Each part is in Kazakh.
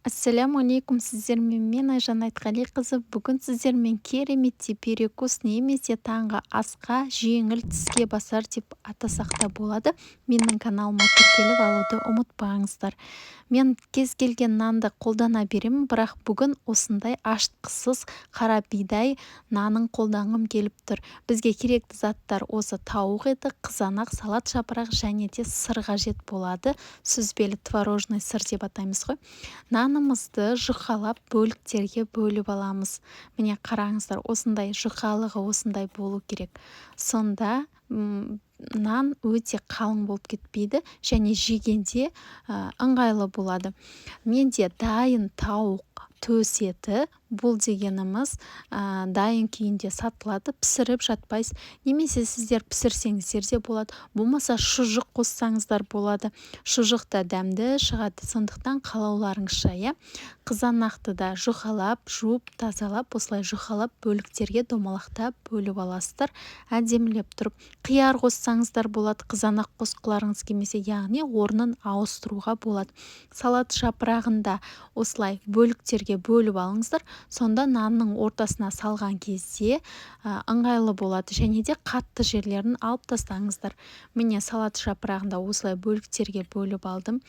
Ассаляму алейкум, сіздермен мен Айжан Айтқалиқызы. Бүгін сіздермен кереметте перекус немесе таңғы асқа жеңіл тіске басар деп атасақ та болады. Менің каналыма тіркеліп алуды ұмытпаңыздар. Мен кез келген нанды қолдана беремін, бірақ бүгін осындай ашытқысыз қара бидай нанын қолданғым келіп тұр. Бізге керекті заттар осы: тауық еті, қызанақ, салат жапырақ және де сыр қажет болады. Сүзбелі творожный сыр деп атаймыз ғой. Нанымызды жұқалап бөліктерге бөліп аламыз. Міне қараңыздар, осындай жұқалығы осындай болу керек. Сонда нан өте қалың болып кетпейді және жегенде ыңғайлы болады. Менде дайын тауық төс еті, бұл дегеніміз дайын күйінде сатылады, пісіріп жатпайсыз, немесе сіздер пісірсеңіздер де болады, болмаса шұжық қоссаңыздар болады. Шұжық та дәмді шығады, сондықтан қалауларыңызша. Қызанақты да жұқалап, жуып, тазалап, осылай жұқалап бөліктерге домалақтап бөліп аласыздар, әдемілеп тұрып. Қияр қоссаңыздар болады, қызанақ қосқыларыңыз келмесе, яғни орнын ауыстыруға болады. Салат жапырағында осылай бөліктерге бөліп алыңыздар, сонда нанның ортасына салған кезде ыңғайлы болады, және де қатты жерлерін алып тастаңыздар. Міне салат жапырағында осылай бөліктерге бөліп алдым.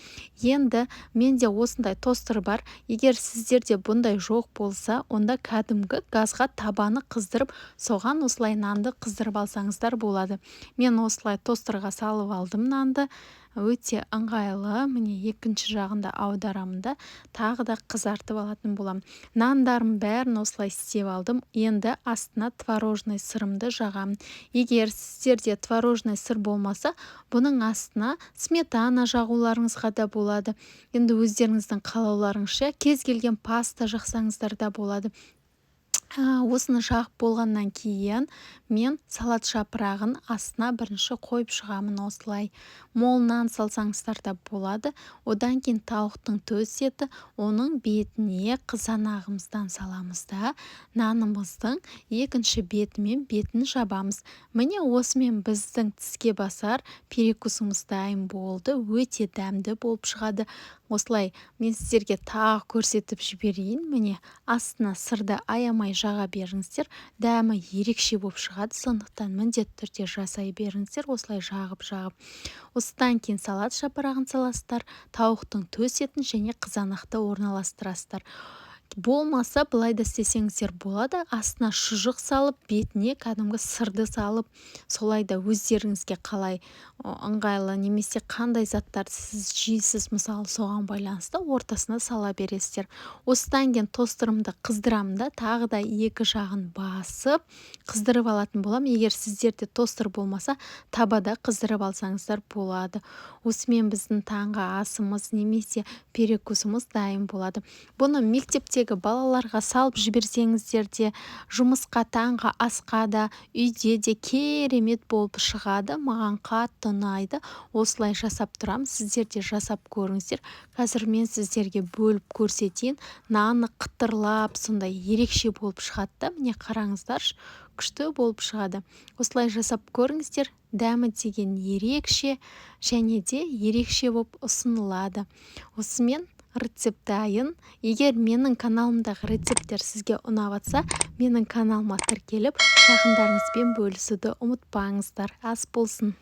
Енді менде осындай тостер бар. Егер сіздерде бұндай жоқ болса, онда кәдімгі газға табаны қыздырып, соған осылай нанды қыздырып алсаңыздар болады. Мен осылай тостерға салып алдым нанды. Өте ыңғайлы. Міне екінші жағында аударамын, тағы да қызартып алатын болам. Нандарым бәрін осылай істеп алдым. Енді астына творожный сырымды жағамын. Егер сіздерде творожный сыр болмаса, бұның астына сметана жағуларыңызға да болады. Енді өздеріңіздің қалауларыңызша кез келген паста жақсаңыздар да болады. Осыны жағып болғаннан кейін мен салат жапырағын астына бірінші қойып шығамын. Осылай мол нан салсаңыздар да болады. Одан кейін тауықтың төс еті, оның бетіне қызанағымыздан саламыз да, нанымыздың екінші бетімен бетін жабамыз. Міне осымен біздің тіске басар перекусымыз дайын болды. Өте дәмді болып шығады. Осылай мен сіздерге тағы көрсетіп жіберейін. Міне астына сырды аямай жаға беріңіздер, дәмі ерекше болып шығады, сондықтан міндетті түрде жасай беріңіздер. Осылай жағып. Осыдан кейін салат жапырағын саласыздар, тауықтың төс етін және қызанақты орналастырасыздар. Болмаса былай да істесеңіздер болады. Астына шұжық салып, бетіне кәдімгі сырды салып, солай да өздеріңізге қалай ыңғайлы немесе қандай заттар сіз жейсіз, мысалы соған байланысты ортасына сала бересіздер. Осыдан кейін тостерімді қыздырамын да, тағы да екі жағын басып қыздырып алатын болам. Егер сіздерде тостер болмаса, табада қыздырып алсаңыздар болады. Осымен біздің таңғы асымыз немесе перекусымыз дайын болады. Бұны мектептегі балаларға салып жіберсеңіздер де, жұмысқа, таңғы асқа да, үйде де керемет болып шығады. Маған қатты ұнайды. Осылай жасап тұрам, сіздер де жасап көріңіздер. Қазір мен сіздерге бөліп көрсетейін. Наны қытырлап, сондай ерекше болып шығады. Міне қараңыздар, күшті болып шығады. Осылай жасап көріңіздер. Дәмі деген ерекше және де ерекше болып ұсынылады. Осымен рецепт дайын. Егер менің каналымдағы рецепттер сізге ұнап жатса, менің каналыма тіркеліп, жақындарыңызбен бөлісуді ұмытпаңыздар. Ас болсын.